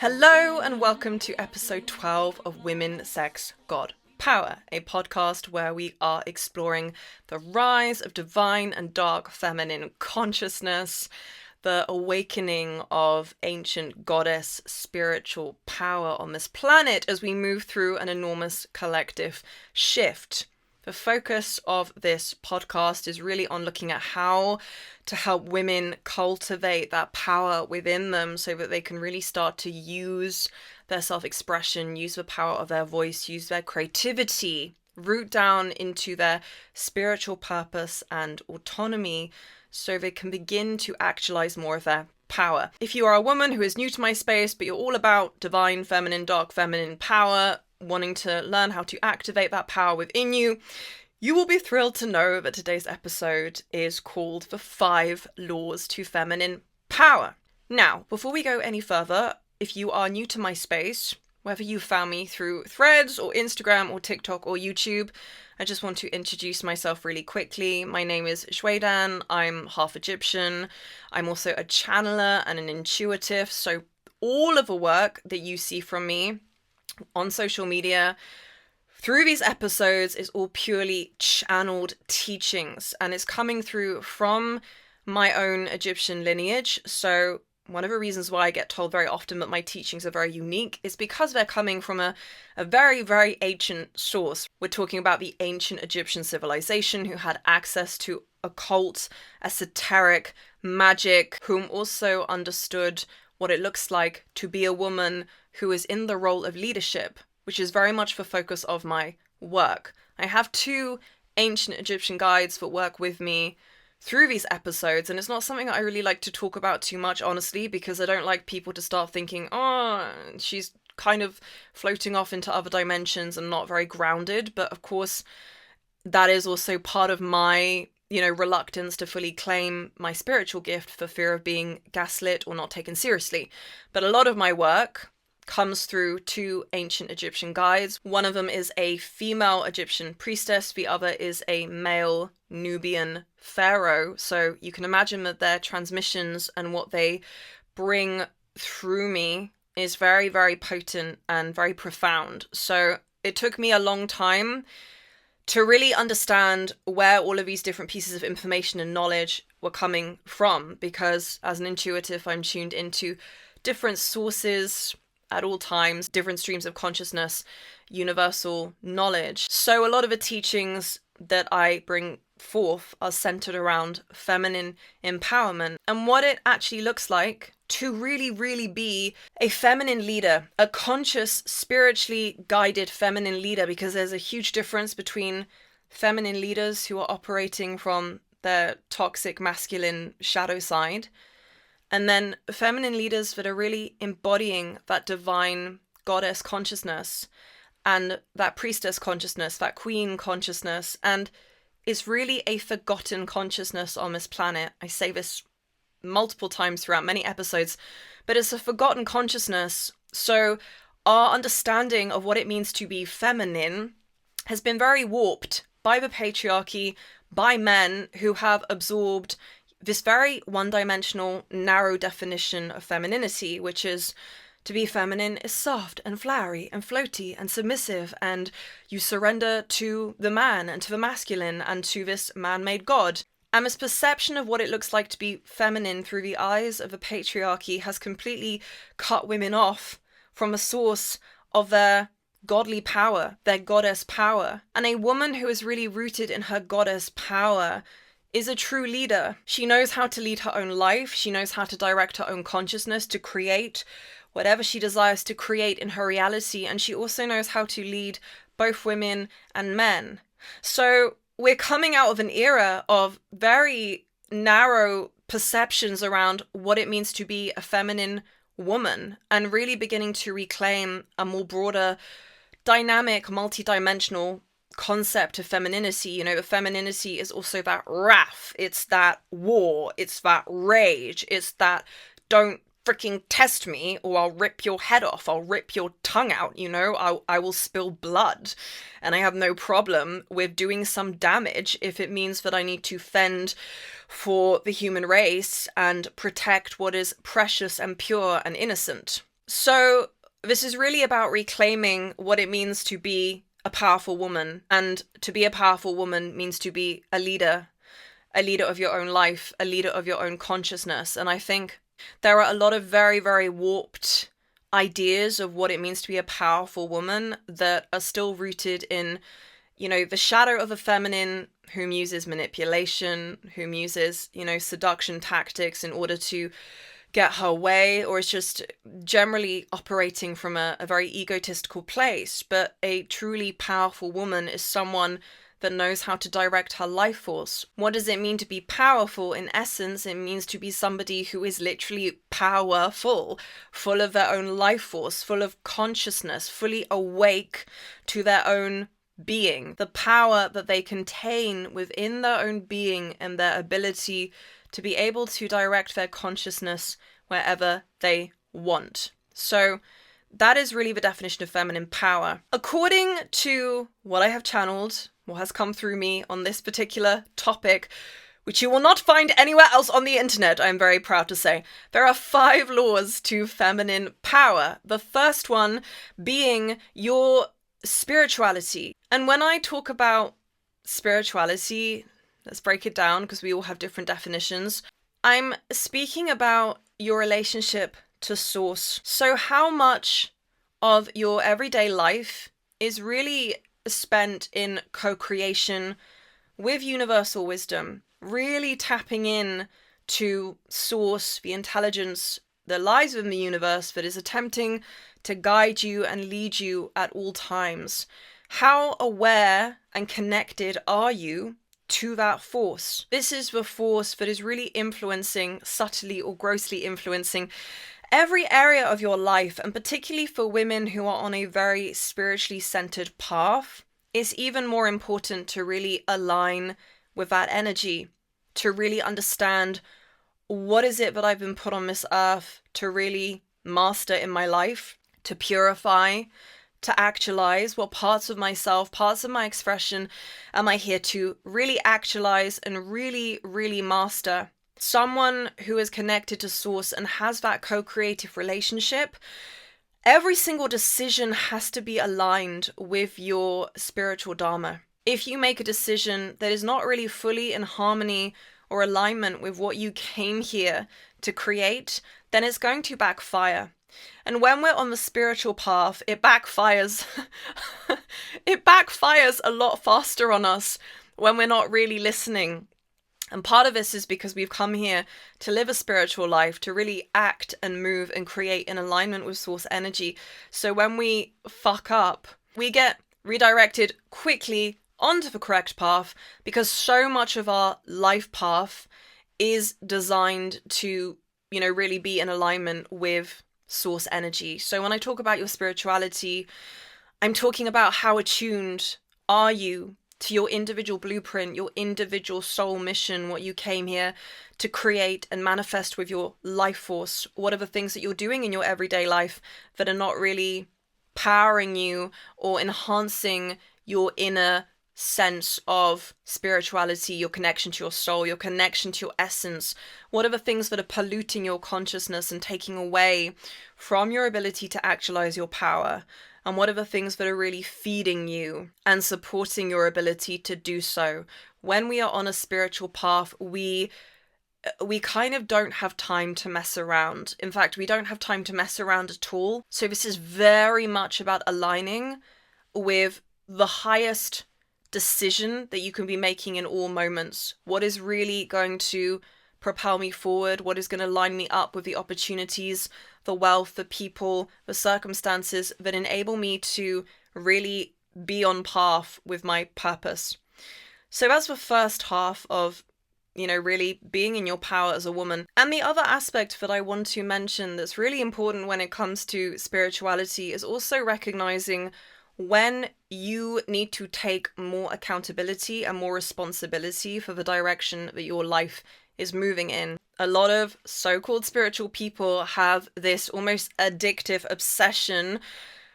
Hello and welcome to episode 12 of Women, Sex, God, Power, a podcast where we are exploring the rise of divine and dark feminine consciousness, the awakening of ancient goddess spiritual power on this planet as we move through an enormous collective shift. The focus of this podcast is really on looking at how to help women cultivate that power within them so that they can really start to use their self-expression, use the power of their voice, use their creativity, root down into their spiritual purpose and autonomy so they can begin to actualize more of their power. If you are a woman who is new to my space, but you're all about divine, feminine, dark feminine power, wanting to learn how to activate that power within you, you will be thrilled to know that today's episode is called The 5 Laws to Feminine Power. Now, before we go any further, if you are new to my space, whether you found me through Threads or Instagram or TikTok or YouTube, I just want to introduce myself really quickly. My name is Shwedan. I'm half Egyptian. I'm also a channeler and an intuitive. So all of the work that you see from me on social media through these episodes is all purely channeled teachings, and it's coming through from my own Egyptian lineage. So one of the reasons why I get told very often that my teachings are very unique is because they're coming from a very, very ancient source. We're talking about the ancient Egyptian civilization who had access to occult, esoteric, magic, whom also understood what it looks like to be a woman who is in the role of leadership, which is very much the focus of my work. I have 2 ancient Egyptian guides that work with me through these episodes, and it's not something that I really like to talk about too much, honestly, because I don't like people to start thinking, oh, she's kind of floating off into other dimensions and not very grounded. But of course, that is also part of my reluctance to fully claim my spiritual gift for fear of being gaslit or not taken seriously. But a lot of my work comes through 2 ancient Egyptian guides. One of them is a female Egyptian priestess, the other is a male Nubian pharaoh. So you can imagine that their transmissions and what they bring through me is very, very potent and very profound. So it took me a long time to really understand where all of these different pieces of information and knowledge were coming from, because as an intuitive, I'm tuned into different sources at all times, different streams of consciousness, universal knowledge. So a lot of the teachings that I bring forth are centered around feminine empowerment and what it actually looks like to really, really be a feminine leader, a conscious, spiritually guided feminine leader, because there's a huge difference between feminine leaders who are operating from their toxic masculine shadow side, and then feminine leaders that are really embodying that divine goddess consciousness and that priestess consciousness, that queen consciousness. And it's really a forgotten consciousness on this planet. I say this multiple times throughout many episodes, but it's a forgotten consciousness. So our understanding of what it means to be feminine has been very warped by the patriarchy, by men who have absorbed this very one-dimensional, narrow definition of femininity, which is to be feminine is soft and flowery and floaty and submissive, and you surrender to the man and to the masculine and to this man-made god. And this perception of what it looks like to be feminine through the eyes of the patriarchy has completely cut women off from a source of their godly power, their goddess power. And a woman who is really rooted in her goddess power is a true leader. She knows how to lead her own life. She knows how to direct her own consciousness to create whatever she desires to create in her reality. And she also knows how to lead both women and men. So we're coming out of an era of very narrow perceptions around what it means to be a feminine woman, and really beginning to reclaim a more broader, dynamic, multi-dimensional concept of femininity. Femininity is also that wrath, it's that war, it's that rage, it's that don't freaking test me or I'll rip your head off, I'll rip your tongue out, I will spill blood. And I have no problem with doing some damage if it means that I need to fend for the human race and protect what is precious and pure and innocent. So this is really about reclaiming what it means to be a powerful woman. And to be a powerful woman means to be a leader of your own life, a leader of your own consciousness. And I think there are a lot of very, very warped ideas of what it means to be a powerful woman that are still rooted in, the shadow of a feminine whom uses manipulation, whom uses, seduction tactics in order to get her way, or is just generally operating from a very egotistical place. But a truly powerful woman is someone that knows how to direct her life force. What does it mean to be powerful? In essence, it means to be somebody who is literally powerful, full of their own life force, full of consciousness, fully awake to their own being, the power that they contain within their own being, and their ability to be able to direct their consciousness wherever they want. So that is really the definition of feminine power. According to what I have channeled, what has come through me on this particular topic, which you will not find anywhere else on the internet, I'm very proud to say, there are 5 laws to feminine power. The first one being your spirituality. And when I talk about spirituality, let's break it down because we all have different definitions. I'm speaking about your relationship to source. So how much of your everyday life is really spent in co-creation with universal wisdom, really tapping in to source, the intelligence that lies within the universe that is attempting to guide you and lead you at all times. How aware and connected are you to that force? This is the force that is really influencing, subtly or grossly influencing, every area of your life, and particularly for women who are on a very spiritually centered path, it's even more important to really align with that energy, to really understand what is it that I've been put on this earth to really master in my life, to purify, to actualize. What parts of myself, parts of my expression am I here to really actualize and really, really master? Someone who is connected to source and has that co-creative relationship, every single decision has to be aligned with your spiritual dharma. If you make a decision that is not really fully in harmony or alignment with what you came here to create, then it's going to backfire. And when we're on the spiritual path, it backfires. It backfires a lot faster on us when we're not really listening. And part of this is because we've come here to live a spiritual life, to really act and move and create in alignment with source energy. So when we fuck up, we get redirected quickly onto the correct path, because so much of our life path is designed to, really be in alignment with source energy. So when I talk about your spirituality, I'm talking about how attuned are you to your individual blueprint, your individual soul mission, what you came here to create and manifest with your life force. What are the things that you're doing in your everyday life that are not really powering you or enhancing your inner sense of spirituality, your connection to your soul, your connection to your essence? What are the things that are polluting your consciousness and taking away from your ability to actualize your power? And what are the things that are really feeding you and supporting your ability to do so? When we are on a spiritual path, we kind of don't have time to mess around. In fact, we don't have time to mess around at all. So this is very much about aligning with the highest decision that you can be making in all moments. What is really going to propel me forward? What is going to line me up with the opportunities, the wealth, the people, the circumstances that enable me to really be on path with my purpose? So that's the first half of, really being in your power as a woman. And the other aspect that I want to mention that's really important when it comes to spirituality is also recognizing when you need to take more accountability and more responsibility for the direction that your life is moving in. A lot of so-called spiritual people have this almost addictive obsession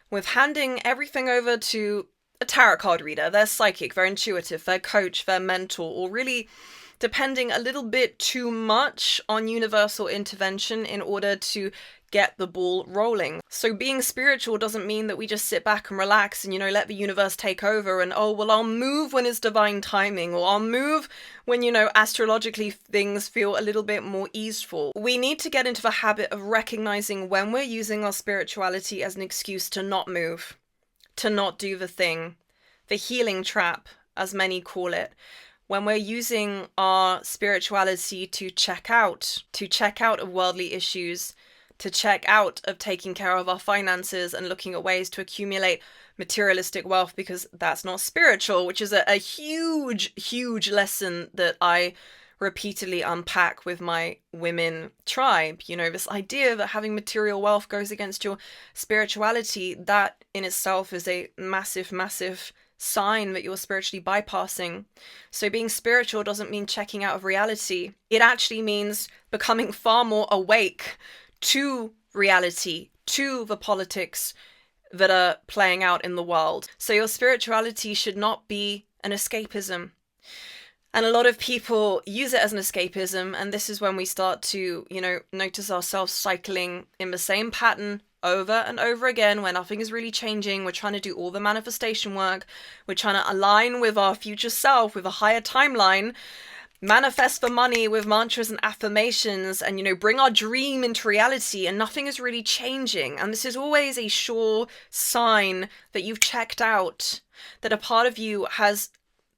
with handing everything over to a tarot card reader, their psychic, their intuitive, their coach, their mentor, or really depending a little bit too much on universal intervention in order to get the ball rolling. So being spiritual doesn't mean that we just sit back and relax and, let the universe take over and, oh, well, I'll move when it's divine timing, or I'll move when, astrologically things feel a little bit more easeful. We need to get into the habit of recognizing when we're using our spirituality as an excuse to not move, to not do the thing, the healing trap, as many call it. When we're using our spirituality to check out of worldly issues, to check out of taking care of our finances and looking at ways to accumulate materialistic wealth, because that's not spiritual, which is a huge, huge lesson that I repeatedly unpack with my women tribe. This idea that having material wealth goes against your spirituality, that in itself is a massive, massive sign that you're spiritually bypassing. So being spiritual doesn't mean checking out of reality. It actually means becoming far more awake to reality, to the politics that are playing out in the world. So your spirituality should not be an escapism. And a lot of people use it as an escapism, and this is when we start to, notice ourselves cycling in the same pattern over and over again, where nothing is really changing. We're trying to do all the manifestation work. We're trying to align with our future self, with a higher timeline, manifest the money with mantras and affirmations, and, bring our dream into reality, and nothing is really changing. And this is always a sure sign that you've checked out, that a part of you has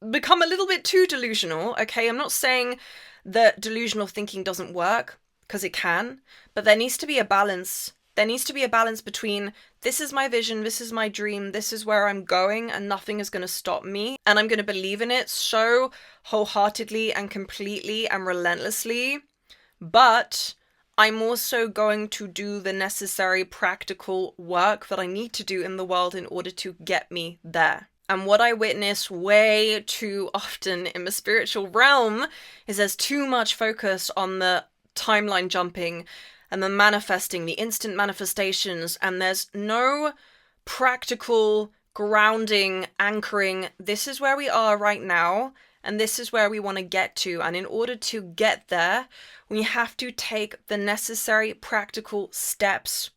become a little bit too delusional. Okay, I'm not saying that delusional thinking doesn't work, because it can, but there needs to be a balance. There needs to be a balance between, this is my vision, this is my dream, this is where I'm going, and nothing is going to stop me, and I'm going to believe in it so wholeheartedly and completely and relentlessly, but I'm also going to do the necessary practical work that I need to do in the world in order to get me there. And what I witness way too often in the spiritual realm is there's too much focus on the timeline jumping and the manifesting, the instant manifestations, and there's no practical grounding, anchoring. This is where we are right now, and this is where we want to get to. And in order to get there, we have to take the necessary practical steps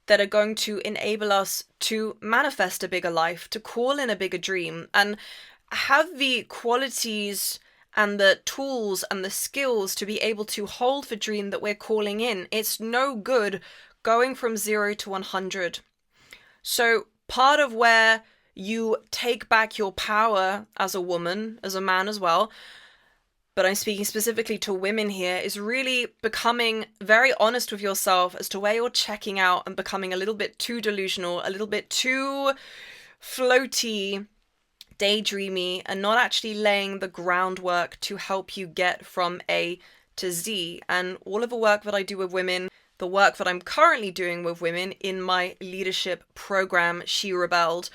that are going to enable us to manifest a bigger life, to call in a bigger dream, and have the qualities and the tools and the skills to be able to hold the dream that we're calling in. It's no good going from 0 to 100. So part of where you take back your power as a woman, as a man as well, but I'm speaking specifically to women here, is really becoming very honest with yourself as to where you're checking out and becoming a little bit too delusional, a little bit too floaty, daydreamy, and not actually laying the groundwork to help you get from A to Z. And all of the work that I do with women, the work that I'm currently doing with women in my leadership program, She Rebelled,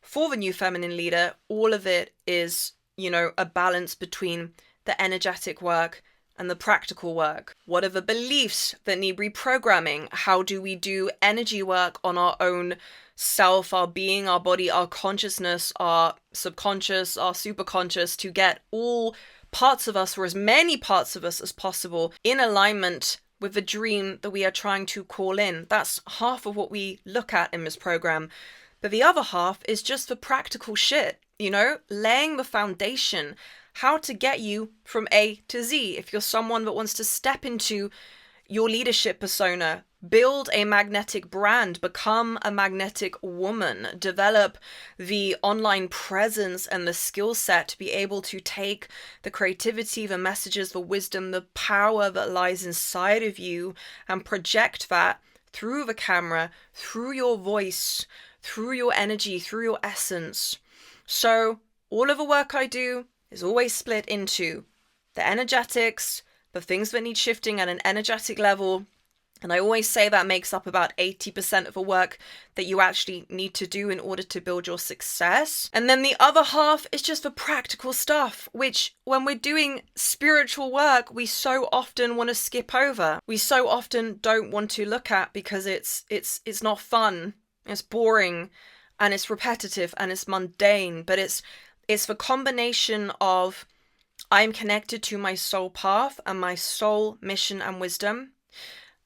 for the New Feminine Leader, all of it is, a balance between the energetic work and the practical work. What are the beliefs that need reprogramming? How do we do energy work on our own self, our being, our body, our consciousness, our subconscious, our superconscious, to get all parts of us, or as many parts of us as possible, in alignment with the dream that we are trying to call in? That's half of what we look at in this program. But the other half is just the practical shit, laying the foundation, how to get you from A to Z. If you're someone that wants to step into your leadership persona, build a magnetic brand, become a magnetic woman, develop the online presence and the skill set to be able to take the creativity, the messages, the wisdom, the power that lies inside of you and project that through the camera, through your voice, through your energy, through your essence. So all of the work I do is always split into the energetics, the things that need shifting at an energetic level. And I always say that makes up about 80% of the work that you actually need to do in order to build your success. And then the other half is just the practical stuff, which when we're doing spiritual work, we so often want to skip over. We so often don't want to look at because it's not fun, it's boring, and it's repetitive and it's mundane. But it's the combination of, I'm connected to my soul path and my soul mission and wisdom.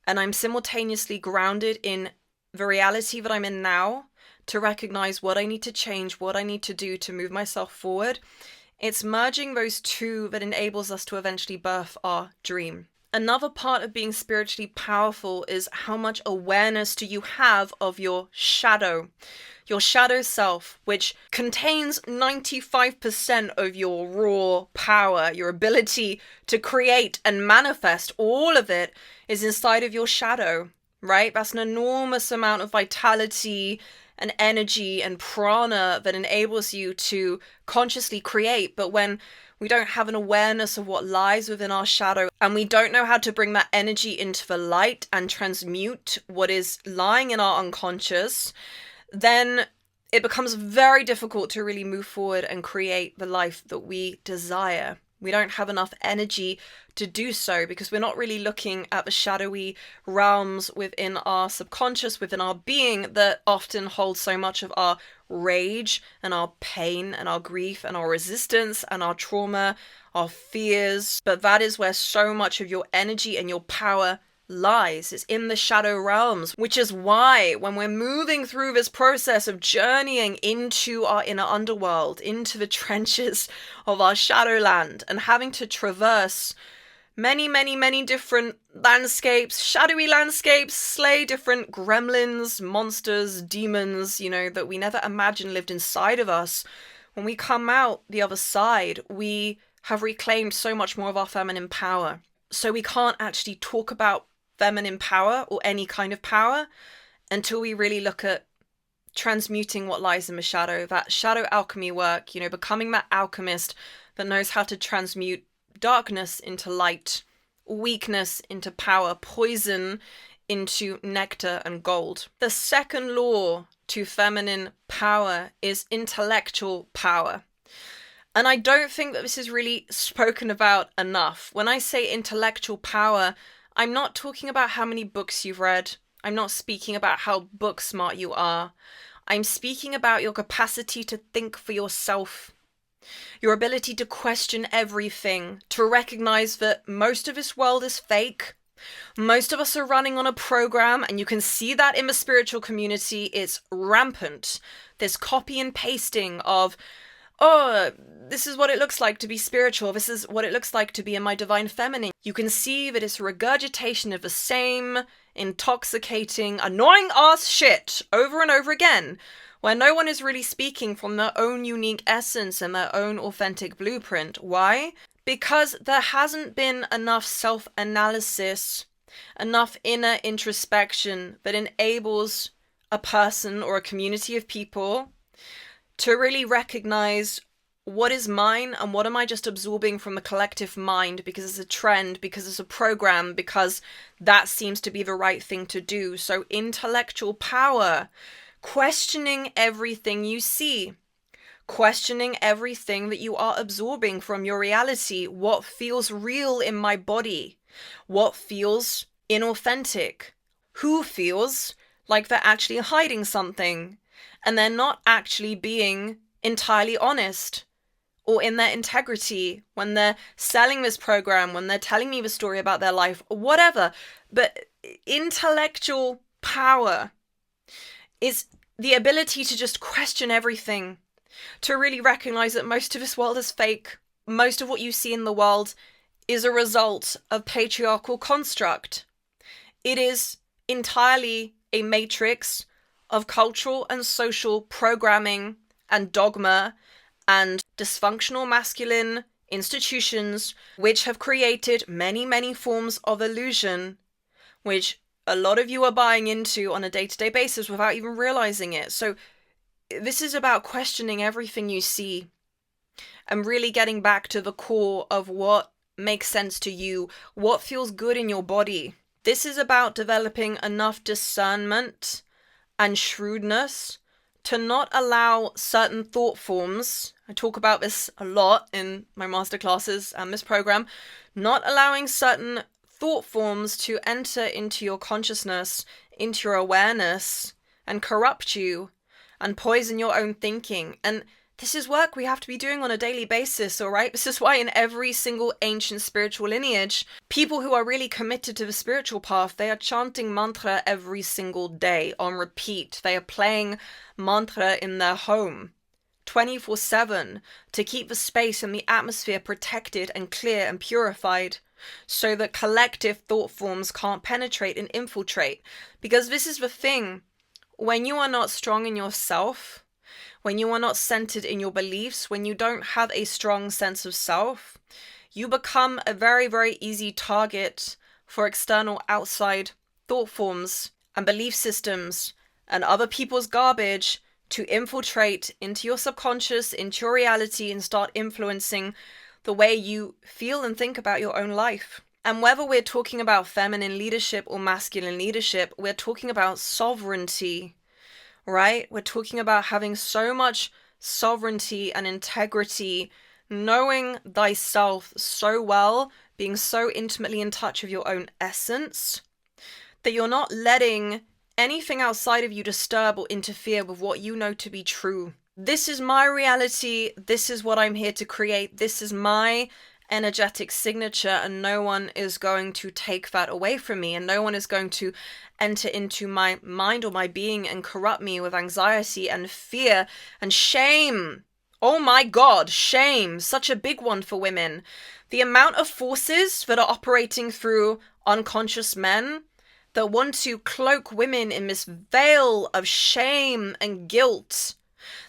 And I'm simultaneously grounded in the reality that I'm in now to recognize what I need to change, what I need to do to move myself forward. It's merging those two that enables us to eventually birth our dream. Another part of being spiritually powerful is how much awareness do you have of your shadow self, which contains 95% of your raw power, your ability to create and manifest. All of it is inside of your shadow, right? That's an enormous amount of vitality and energy and prana that enables you to consciously create. But when we don't have an awareness of what lies within our shadow, and we don't know how to bring that energy into the light and transmute what is lying in our unconscious, then it becomes very difficult to really move forward and create the life that we desire. We don't have enough energy to do so because we're not really looking at the shadowy realms within our subconscious, within our being, that often hold so much of our rage and our pain and our grief and our resistance and our trauma, our fears. But that is where so much of your energy and your power lies. It's in the shadow realms, which is why when we're moving through this process of journeying into our inner underworld, into the trenches of our shadowland, and having to traverse many different landscapes, shadowy landscapes, slay different gremlins, monsters, demons, that we never imagined lived inside of us. When we come out the other side, we have reclaimed so much more of our feminine power. So we can't actually talk about feminine power or any kind of power until we really look at transmuting what lies in the shadow, that shadow alchemy work, becoming that alchemist that knows how to transmute darkness into light, weakness into power, poison into nectar and gold. The second law to feminine power is intellectual power. And I don't think that this is really spoken about enough. When I say intellectual power, I'm not talking about how many books you've read. I'm not speaking about how book smart you are. I'm speaking about your capacity to think for yourself. Your ability to question everything, to recognize that most of this world is fake. Most of us are running on a program, and you can see that in the spiritual community. It's rampant. There's copy and pasting of, oh, this is what it looks like to be spiritual. This is what it looks like to be in my divine feminine. You can see that it's a regurgitation of the same intoxicating, annoying ass shit over and over again, where no one is really speaking from their own unique essence and their own authentic blueprint. Why? Because there hasn't been enough self-analysis, enough inner introspection that enables a person or a community of people to really recognize what is mine and what am I just absorbing from the collective mind because it's a trend, because it's a program, because that seems to be the right thing to do. So intellectual power, questioning everything you see, questioning everything that you are absorbing from your reality. What feels real in my body? What feels inauthentic? Who feels like they're actually hiding something and they're not actually being entirely honest or in their integrity when they're selling this program, when they're telling me the story about their life, or whatever. But intellectual power is the ability to just question everything, to really recognize that most of this world is fake. Most of what you see in the world is a result of patriarchal construct. It is entirely a matrix of cultural and social programming and dogma and dysfunctional masculine institutions, which have created many forms of illusion, which a lot of you are buying into on a day-to-day basis without even realizing it. So this is about questioning everything you see and really getting back to the core of what makes sense to you, what feels good in your body. This is about developing enough discernment and shrewdness to not allow certain thought forms, I talk about this a lot in my masterclasses and this program, not allowing certain thought forms to enter into your consciousness, into your awareness, and corrupt you and poison your own thinking. And This is work we have to be doing on a daily basis, all right? This is why in every single ancient spiritual lineage, people who are really committed to the spiritual path, they are chanting mantra every single day on repeat. They are playing mantra in their home 24/7 to keep the space and the atmosphere protected and clear and purified so that collective thought forms can't penetrate and infiltrate. Because this is the thing, when you are not strong in yourself, when you are not centered in your beliefs, when you don't have a strong sense of self, you become a very, very easy target for external outside thought forms and belief systems and other people's garbage to infiltrate into your subconscious, into your reality, and start influencing the way you feel and think about your own life. And whether we're talking about feminine leadership or masculine leadership, we're talking about sovereignty, right? We're talking about having so much sovereignty and integrity, knowing thyself so well, being so intimately in touch with your own essence, that you're not letting anything outside of you disturb or interfere with what you know to be true. This is my reality. This is what I'm here to create. This is my energetic signature, and no one is going to take that away from me, and no one is going to enter into my mind or my being and corrupt me with anxiety and fear and shame. Oh my God, shame, such a big one for women. The amount of forces that are operating through unconscious men that want to cloak women in this veil of shame and guilt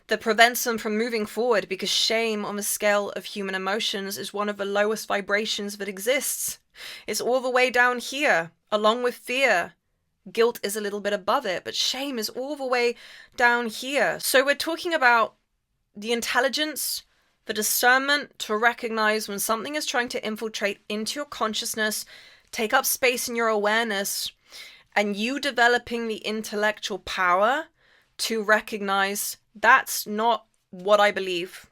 that prevents them from moving forward, because shame on the scale of human emotions is one of the lowest vibrations that exists. It's all the way down here, along with fear. Guilt is a little bit above it, but shame is all the way down here. So we're talking about the intelligence, the discernment to recognize when something is trying to infiltrate into your consciousness, take up space in your awareness, and you developing the intellectual power to recognize that's not what I believe.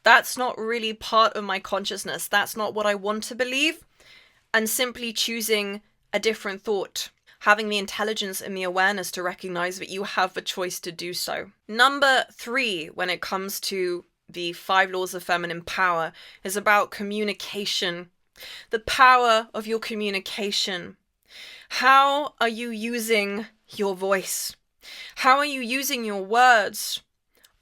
That's not really part of my consciousness. That's not what I want to believe. And simply choosing a different thought. Having the intelligence and the awareness to recognize that you have the choice to do so. Number 3, when it comes to the 5 laws of feminine power, is about communication. The power of your communication. How are you using your voice? How are you using your words?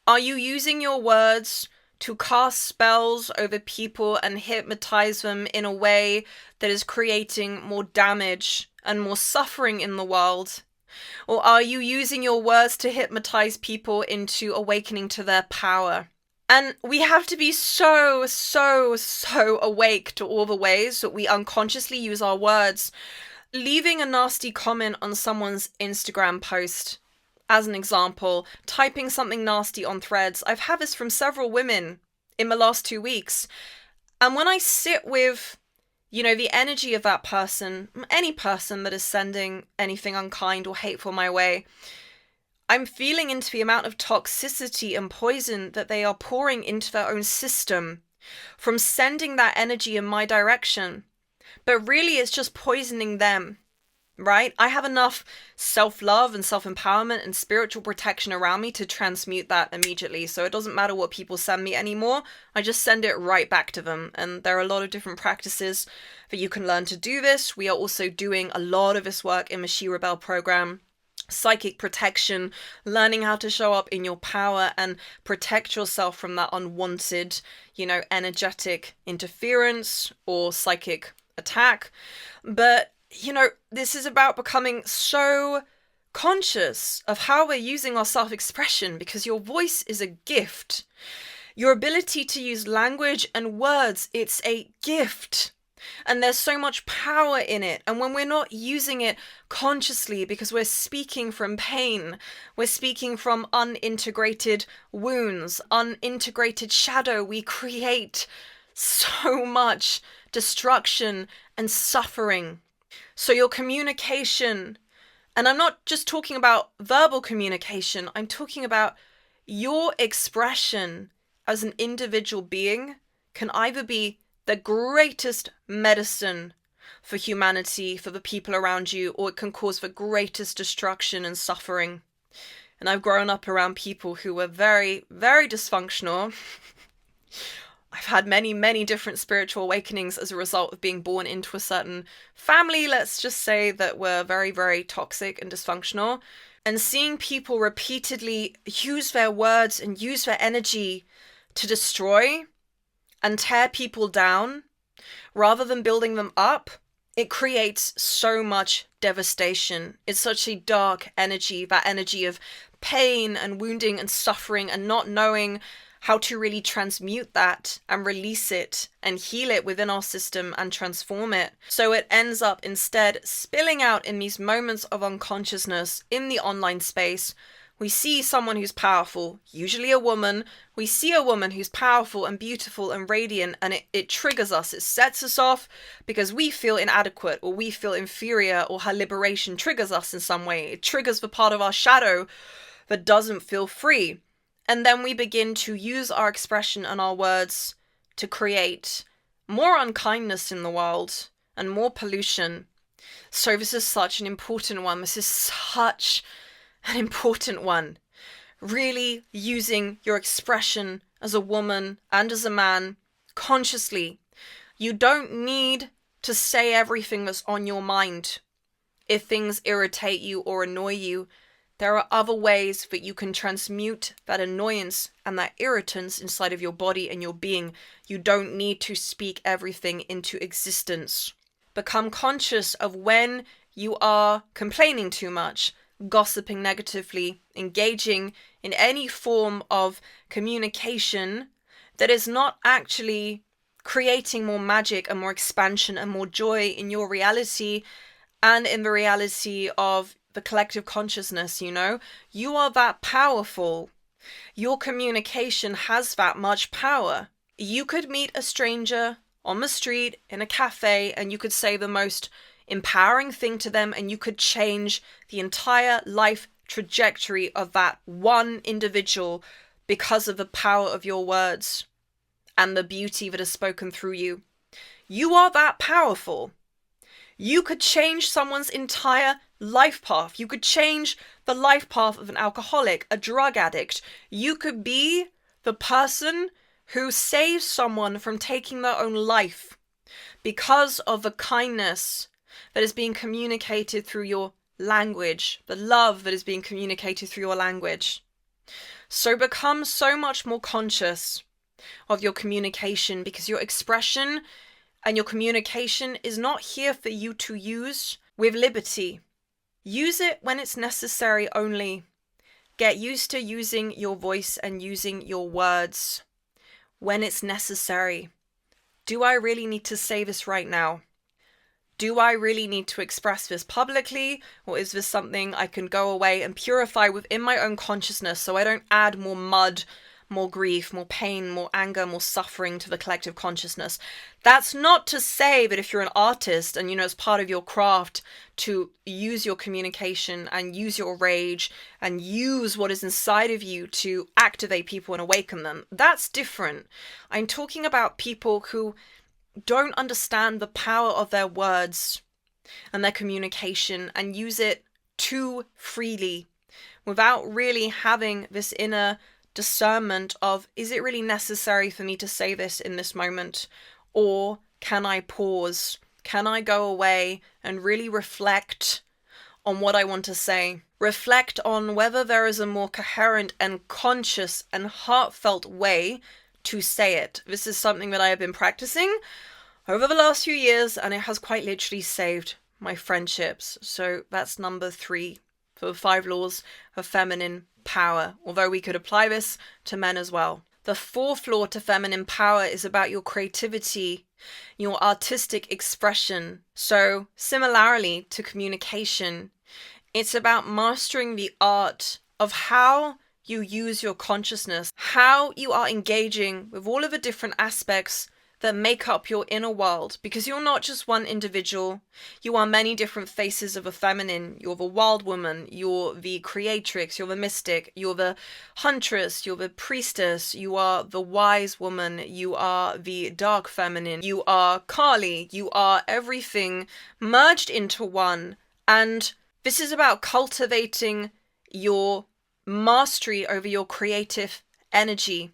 Are you using your words to cast spells over people and hypnotize them in a way that is creating more damage and more suffering in the world? Or are you using your words to hypnotize people into awakening to their power? And we have to be so awake to all the ways that we unconsciously use our words. Leaving a nasty comment on someone's Instagram post, as an example, typing something nasty on Threads. I've had this from several women in the last 2 weeks. And when I sit with, the energy of that person, any person that is sending anything unkind or hateful my way, I'm feeling into the amount of toxicity and poison that they are pouring into their own system from sending that energy in my direction. But really, it's just poisoning them. Right? I have enough self-love and self-empowerment and spiritual protection around me to transmute that immediately. So it doesn't matter what people send me anymore. I just send it right back to them. And there are a lot of different practices that you can learn to do this. We are also doing a lot of this work in the She Rebel program. Psychic protection, learning how to show up in your power and protect yourself from that unwanted, energetic interference or psychic attack. But this is about becoming so conscious of how we're using our self-expression, because your voice is a gift. Your ability to use language and words, it's a gift. And there's so much power in it. And when we're not using it consciously because we're speaking from pain, we're speaking from unintegrated wounds, unintegrated shadow, we create so much destruction and suffering. So your communication, and I'm not just talking about verbal communication, I'm talking about your expression as an individual being can either be the greatest medicine for humanity, for the people around you, or it can cause the greatest destruction and suffering. And I've grown up around people who were very, very dysfunctional. I've had many, many different spiritual awakenings as a result of being born into a certain family, let's just say, that were very, very toxic and dysfunctional. And seeing people repeatedly use their words and use their energy to destroy and tear people down rather than building them up, it creates so much devastation. It's such a dark energy, that energy of pain and wounding and suffering, and not knowing how to really transmute that and release it and heal it within our system and transform it. So it ends up instead spilling out in these moments of unconsciousness in the online space. We see someone who's powerful, usually a woman. We see a woman who's powerful and beautiful and radiant, and it triggers us. It sets us off because we feel inadequate or we feel inferior, or her liberation triggers us in some way. It triggers the part of our shadow that doesn't feel free. And then we begin to use our expression and our words to create more unkindness in the world and more pollution. So this is such an important one. This is such an important one. Really using your expression as a woman and as a man consciously. You don't need to say everything that's on your mind. If things irritate you or annoy you, there are other ways that you can transmute that annoyance and that irritance inside of your body and your being. You don't need to speak everything into existence. Become conscious of when you are complaining too much, gossiping negatively, engaging in any form of communication that is not actually creating more magic and more expansion and more joy in your reality and in the reality of the collective consciousness. You are that powerful. Your communication has that much power. You could meet a stranger on the street, in a cafe, and you could say the most empowering thing to them, and you could change the entire life trajectory of that one individual because of the power of your words and the beauty that is spoken through you. You are that powerful. You could change someone's entire life path. You could change the life path of an alcoholic, a drug addict. You could be the person who saves someone from taking their own life because of the kindness that is being communicated through your language, the love that is being communicated through your language. So become so much more conscious of your communication, because your expression and your communication is not here for you to use with liberty. Use it when it's necessary only. Get used to using your voice and using your words when it's necessary. Do I really need to say this right now? Do I really need to express this publicly? Or is this something I can go away and purify within my own consciousness so I don't add more mud, more grief, more pain, more anger, more suffering to the collective consciousness? That's not to say that if you're an artist and, it's part of your craft to use your communication and use your rage and use what is inside of you to activate people and awaken them. That's different. I'm talking about people who don't understand the power of their words and their communication and use it too freely without really having this inner discernment of, is it really necessary for me to say this in this moment? Or can I pause? Can I go away and really reflect on what I want to say? Reflect on whether there is a more coherent and conscious and heartfelt way to say it. This is something that I have been practicing over the last few years, and it has quite literally saved my friendships. So that's number 3 for the 5 laws of feminine power, although we could apply this to men as well. The 4th law to feminine power is about your creativity, your artistic expression. So similarly to communication, it's about mastering the art of how you use your consciousness, how you are engaging with all of the different aspects that make up your inner world, because you're not just one individual. You are many different faces of a feminine. You're the wild woman, you're the creatrix, you're the mystic, you're the huntress, you're the priestess, you are the wise woman, you are the dark feminine, you are Kali, you are everything merged into one. And this is about cultivating your mastery over your creative energy.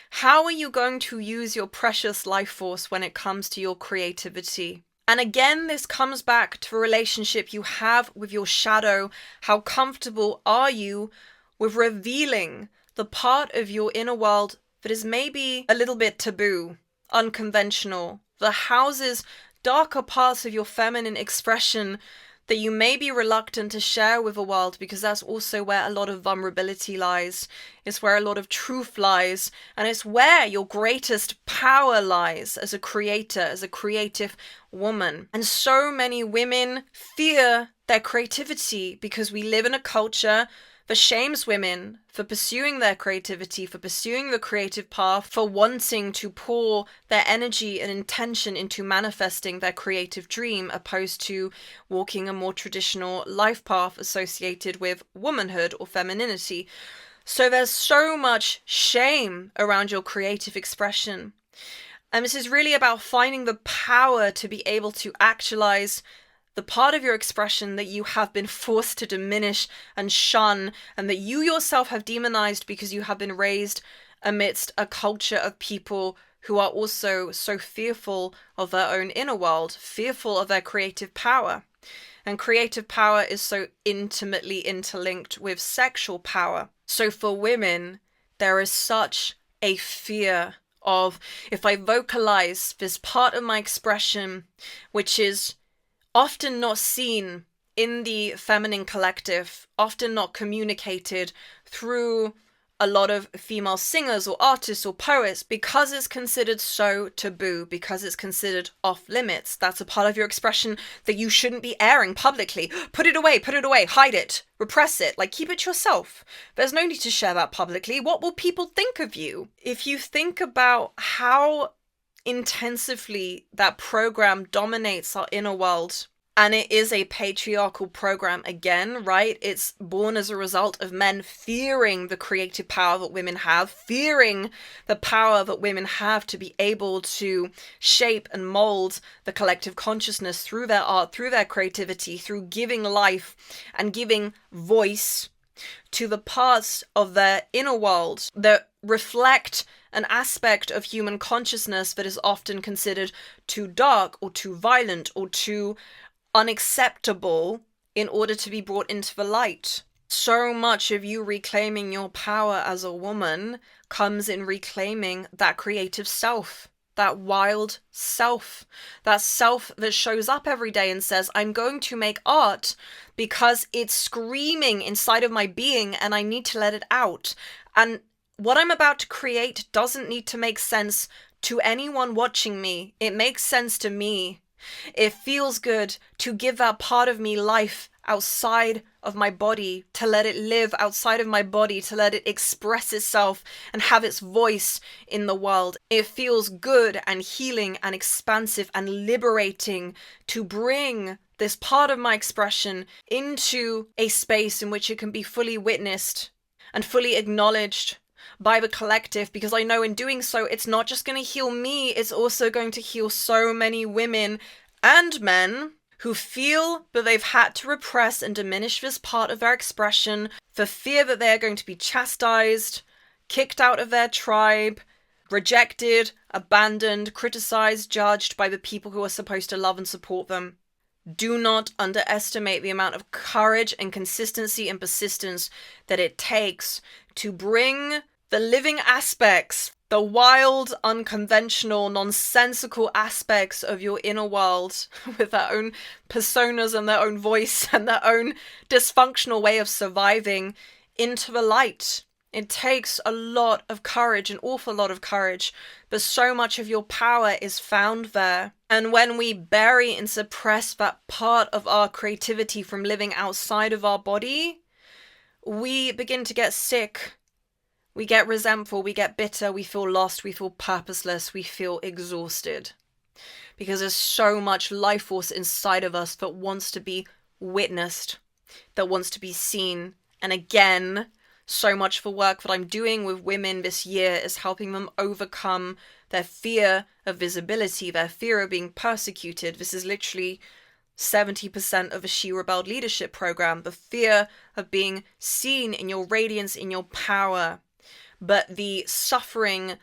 How are you going to use your precious life force when it comes to your creativity? And again, this comes back to a relationship you have with your shadow. How comfortable are you with revealing the part of your inner world that is maybe a little bit taboo, unconventional, that houses darker parts of your feminine expression that you may be reluctant to share with the world, because that's also where a lot of vulnerability lies. It's where a lot of truth lies, and it's where your greatest power lies as a creator, as a creative woman. And so many women fear their creativity because we live in a culture that shames women for pursuing their creativity, for pursuing the creative path, for wanting to pour their energy and intention into manifesting their creative dream, opposed to walking a more traditional life path associated with womanhood or femininity. So there's so much shame around your creative expression. And this is really about finding the power to be able to actualize the part of your expression that you have been forced to diminish and shun, and that you yourself have demonized because you have been raised amidst a culture of people who are also so fearful of their own inner world, fearful of their creative power. And creative power is so intimately interlinked with sexual power. So for women, there is such a fear of, if I vocalize this part of my expression, which is often not seen in the feminine collective, often not communicated through a lot of female singers or artists or poets, because it's considered so taboo, because it's considered off limits. That's a part of your expression that you shouldn't be airing publicly. Put it away, hide it, repress it, like keep it to yourself. There's no need to share that publicly. What will people think of you? If you think about how intensively that program dominates our inner world, and it is a patriarchal program again, right? It's born as a result of men fearing the creative power that women have, fearing the power that women have to be able to shape and mold the collective consciousness through their art, through their creativity, through giving life and giving voice to the parts of their inner world that reflect an aspect of human consciousness that is often considered too dark or too violent or too unacceptable in order to be brought into the light. So much of you reclaiming your power as a woman comes in reclaiming that creative self, that wild self, that self that shows up every day and says, I'm going to make art because it's screaming inside of my being and I need to let it out. And what I'm about to create doesn't need to make sense to anyone watching me. It makes sense to me. It feels good to give that part of me life outside of my body, to let it live outside of my body, to let it express itself and have its voice in the world. It feels good and healing and expansive and liberating to bring this part of my expression into a space in which it can be fully witnessed and fully acknowledged by the collective, because I know in doing so, it's not just going to heal me, it's also going to heal so many women and men who feel that they've had to repress and diminish this part of their expression for fear that they are going to be chastised, kicked out of their tribe, rejected, abandoned, criticized, judged by the people who are supposed to love and support them. Do not underestimate the amount of courage and consistency and persistence that it takes to bring the living aspects, the wild, unconventional, nonsensical aspects of your inner world with their own personas and their own voice and their own dysfunctional way of surviving into the light. It takes a lot of courage, an awful lot of courage, but so much of your power is found there. And when we bury and suppress that part of our creativity from living outside of our body, we begin to get sick. We get resentful, we get bitter, we feel lost, we feel purposeless, we feel exhausted. Because there's so much life force inside of us that wants to be witnessed, that wants to be seen. And again, so much of the work that I'm doing with women this year is helping them overcome their fear of visibility, their fear of being persecuted. This is literally 70% of a She Rebelled leadership program, the fear of being seen in your radiance, in your power, but the suffering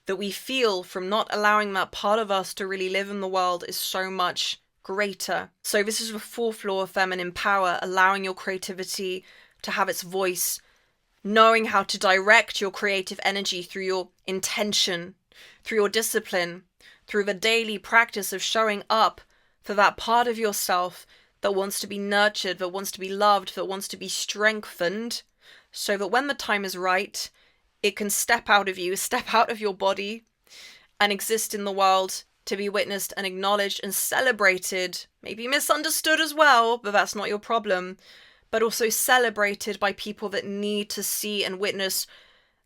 that we feel from not allowing that part of us to really live in the world is so much greater. So this is the fourth law of feminine power, allowing your creativity to have its voice, knowing how to direct your creative energy through your intention, through your discipline, through the daily practice of showing up for that part of yourself that wants to be nurtured, that wants to be loved, that wants to be strengthened, so that when the time is right, it can step out of you, step out of your body, and exist in the world to be witnessed and acknowledged and celebrated, maybe misunderstood as well, but that's not your problem, but also celebrated by people that need to see and witness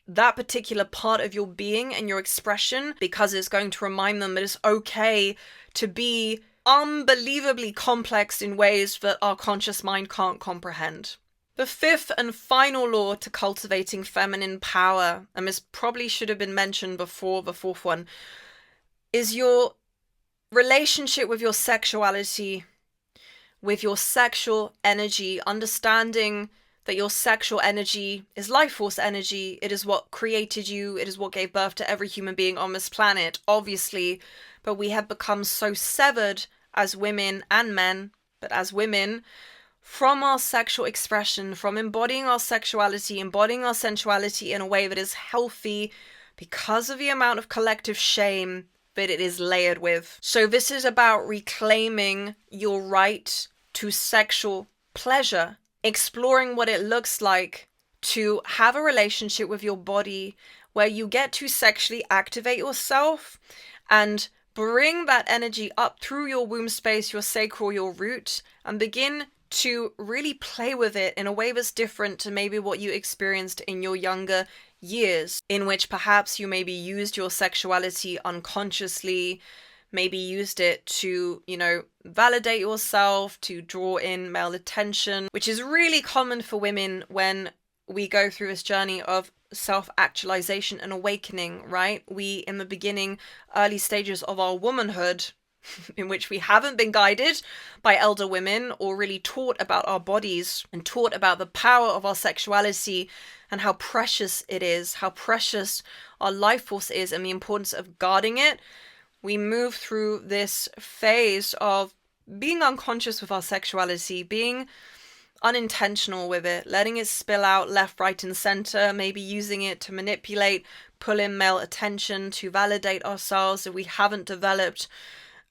that particular part of your being and your expression, because it's going to remind them that it's okay to be unbelievably complex in ways that our conscious mind can't comprehend. The fifth and final law to cultivating feminine power, and this probably should have been mentioned before the fourth one, is your relationship with your sexuality, with your sexual energy, understanding that your sexual energy is life force energy. It is what created you. It is what gave birth to every human being on this planet, obviously. But we have become so severed as women and men, but as women, from our sexual expression, from embodying our sexuality, embodying our sensuality in a way that is healthy because of the amount of collective shame that it is layered with. So this is about reclaiming your right to sexual pleasure, exploring what it looks like to have a relationship with your body where you get to sexually activate yourself and bring that energy up through your womb space, your sacral, your root, and begin to really play with it in a way that's different to maybe what you experienced in your younger years, in which perhaps you maybe used your sexuality unconsciously, maybe used it to, validate yourself, to draw in male attention, which is really common for women when we go through this journey of self-actualization and awakening, right? We, in the beginning, early stages of our womanhood, in which we haven't been guided by elder women or really taught about our bodies and taught about the power of our sexuality and how precious it is, how precious our life force is, and the importance of guarding it. We move through this phase of being unconscious with our sexuality, being unintentional with it, letting it spill out left, right, and center, maybe using it to manipulate, pull in male attention, to validate ourselves if we haven't developed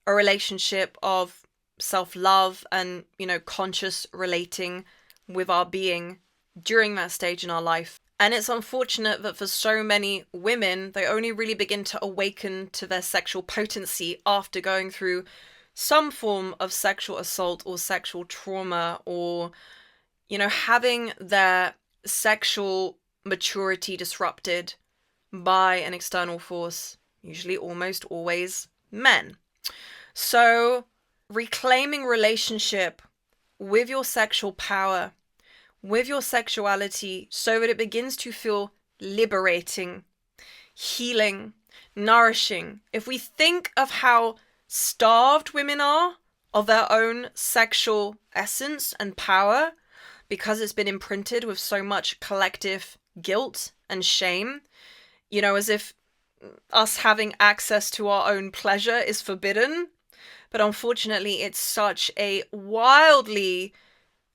a relationship of self-love and, conscious relating with our being during that stage in our life. And it's unfortunate that for so many women, they only really begin to awaken to their sexual potency after going through some form of sexual assault or sexual trauma, or, having their sexual maturity disrupted by an external force, usually almost always men. So, reclaiming relationship with your sexual power, with your sexuality, so that it begins to feel liberating, healing, nourishing. If we think of how starved women are of their own sexual essence and power, because it's been imprinted with so much collective guilt and shame, as if us having access to our own pleasure is forbidden. But unfortunately, it's such a wildly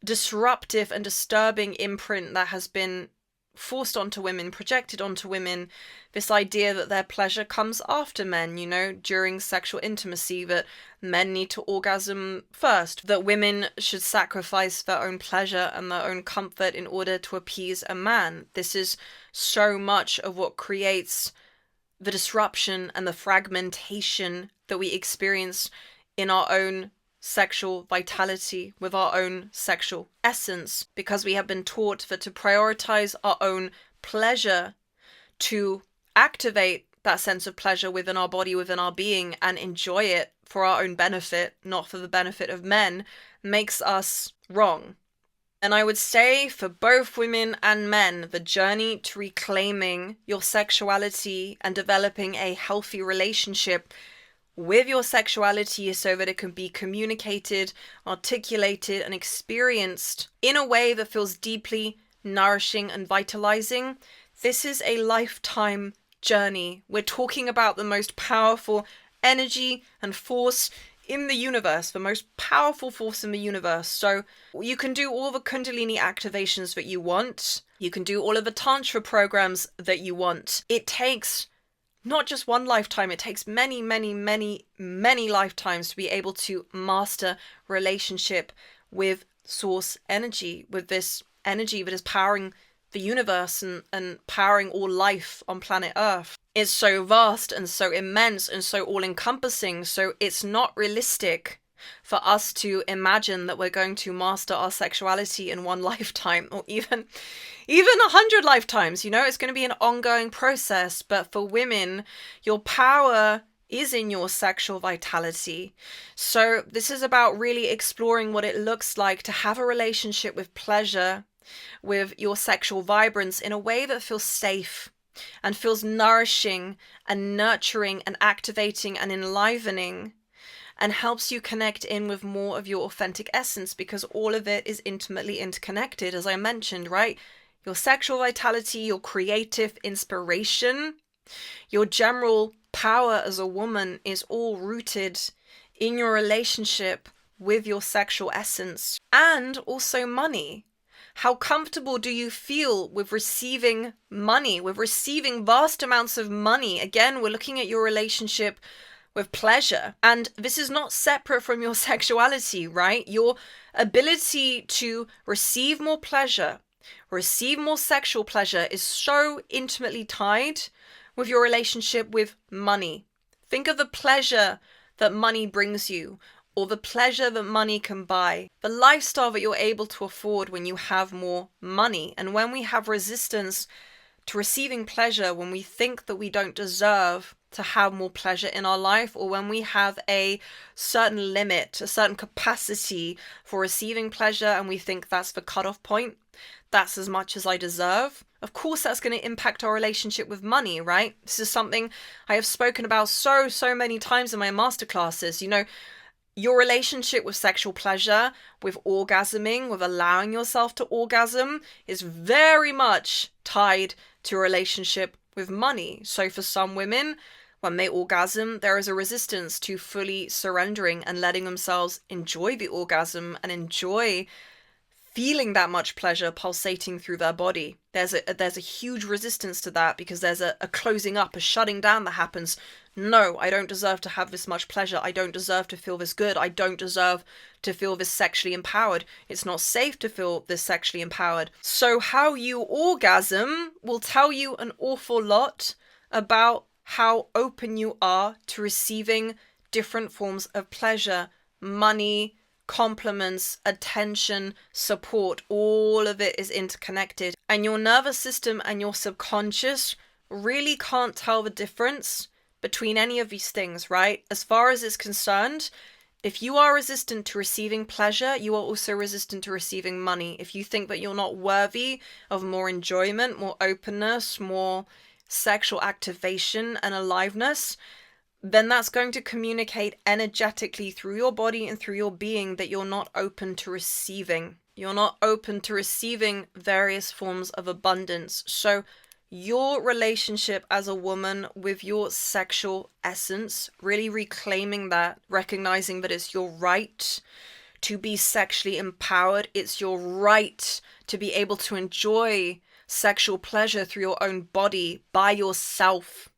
disruptive and disturbing imprint that has been forced onto women, projected onto women, this idea that their pleasure comes after men, during sexual intimacy, that men need to orgasm first, that women should sacrifice their own pleasure and their own comfort in order to appease a man. This is so much of what creates the disruption and the fragmentation that we experience in our own sexual vitality, with our own sexual essence, because we have been taught that to prioritize our own pleasure, to activate that sense of pleasure within our body, within our being, and enjoy it for our own benefit, not for the benefit of men, makes us wrong. And I would say for both women and men, the journey to reclaiming your sexuality and developing a healthy relationship with your sexuality so that it can be communicated, articulated, and experienced in a way that feels deeply nourishing and vitalizing. This is a lifetime journey. We're talking about the most powerful energy and force in the universe, the most powerful force in the universe. So you can do all the Kundalini activations that you want. You can do all of the Tantra programs that you want. It takes not just one lifetime, it takes many, many, many, many lifetimes to be able to master relationship with source energy, with this energy that is powering the universe and powering all life on planet Earth. It's so vast and so immense and so all-encompassing, so it's not realistic for us to imagine that we're going to master our sexuality in one lifetime, or even 100 lifetimes. It's going to be an ongoing process. But for women, your power is in your sexual vitality. So this is about really exploring what it looks like to have a relationship with pleasure, with your sexual vibrance, in a way that feels safe and feels nourishing and nurturing and activating and enlivening, and helps you connect in with more of your authentic essence, because all of it is intimately interconnected, as I mentioned, right? Your sexual vitality, your creative inspiration, your general power as a woman is all rooted in your relationship with your sexual essence. And also money. How comfortable do you feel with receiving money, with receiving vast amounts of money? Again, we're looking at your relationship with pleasure. And this is not separate from your sexuality, right? Your ability to receive more pleasure, receive more sexual pleasure, is so intimately tied with your relationship with money. Think of the pleasure that money brings you, or the pleasure that money can buy, the lifestyle that you're able to afford when you have more money. And when we have resistance to receiving pleasure, when we think that we don't deserve to have more pleasure in our life, or when we have a certain limit, a certain capacity for receiving pleasure, and we think that's the cutoff point, that's as much as I deserve, of course that's going to impact our relationship with money, right? This is something I have spoken about so many times in my masterclasses. Your relationship with sexual pleasure, with orgasming, with allowing yourself to orgasm, is very much tied to a relationship with money. So for some women, when they orgasm, there is a resistance to fully surrendering and letting themselves enjoy the orgasm and enjoy feeling that much pleasure pulsating through their body. There's a huge resistance to that, because there's a closing up, a shutting down that happens. No, I don't deserve to have this much pleasure. I don't deserve to feel this good. I don't deserve to feel this sexually empowered. It's not safe to feel this sexually empowered. So how you orgasm will tell you an awful lot about how open you are to receiving different forms of pleasure, money, compliments, attention, support. All of it is interconnected. And your nervous system and your subconscious really can't tell the difference between any of these things, right? As far as it's concerned, if you are resistant to receiving pleasure, you are also resistant to receiving money. If you think that you're not worthy of more enjoyment, more openness, more sexual activation and aliveness, then that's going to communicate energetically through your body and through your being that you're not open to receiving. You're not open to receiving various forms of abundance. So your relationship as a woman with your sexual essence, really reclaiming that, recognizing that it's your right to be sexually empowered. It's your right to be able to enjoy sexual pleasure through your own body by yourself.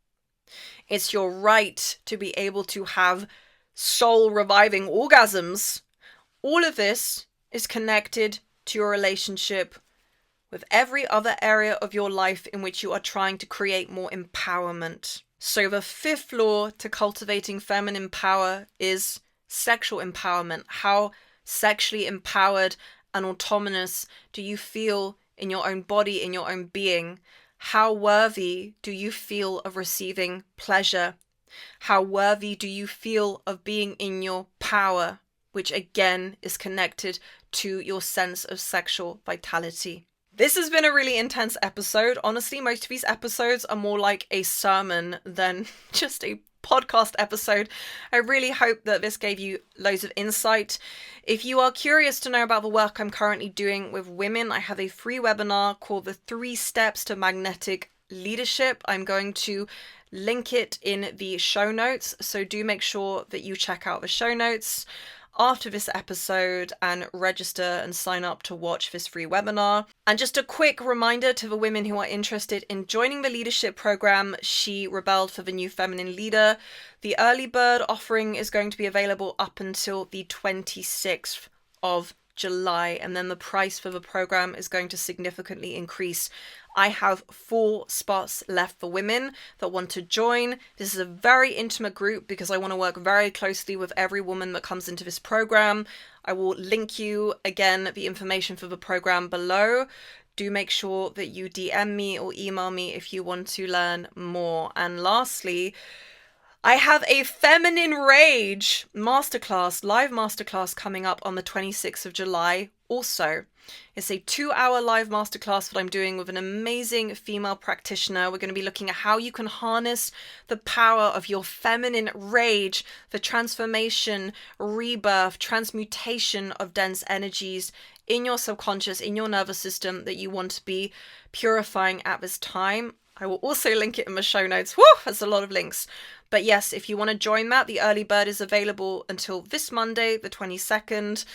It's your right to be able to have soul-reviving orgasms. All of this is connected to your relationship with every other area of your life in which you are trying to create more empowerment. So the fifth law to cultivating feminine power is sexual empowerment. How sexually empowered and autonomous do you feel in your own body, in your own being? How worthy do you feel of receiving pleasure? How worthy do you feel of being in your power, which again is connected to your sense of sexual vitality? This has been a really intense episode. Honestly, most of these episodes are more like a sermon than just a podcast episode. I really hope that this gave you loads of insight. If you are curious to know about the work I'm currently doing with women, I have a free webinar called The 3 Steps to Magnetic Leadership. I'm going to link it in the show notes, so do make sure that you check out the show notes after this episode and register and sign up to watch this free webinar. And just a quick reminder to the women who are interested in joining the leadership program, She Rebelled for the New Feminine Leader. The early bird offering is going to be available up until the 26th of July, and then the price for the program is going to significantly increase. I have 4 spots left for women that want to join. This is a very intimate group because I want to work very closely with every woman that comes into this program. I will link you again the information for the program below. Do make sure that you DM me or email me if you want to learn more. And lastly, I have a Feminine Rage masterclass, live masterclass coming up on the 26th of July also. It's a 2-hour live masterclass that I'm doing with an amazing female practitioner. We're going to be looking at how you can harness the power of your feminine rage, the transformation, rebirth, transmutation of dense energies in your subconscious, in your nervous system that you want to be purifying at this time. I will also link it in my show notes. Woo, that's a lot of links. But yes, if you want to join that, the early bird is available until this Monday, the 22nd.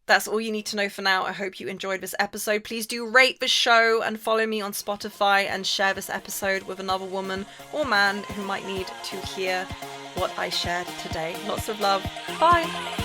That's all you need to know for now. I hope you enjoyed this episode. Please do rate the show and follow me on Spotify and share this episode with another woman or man who might need to hear what I shared today. Lots of love. Bye.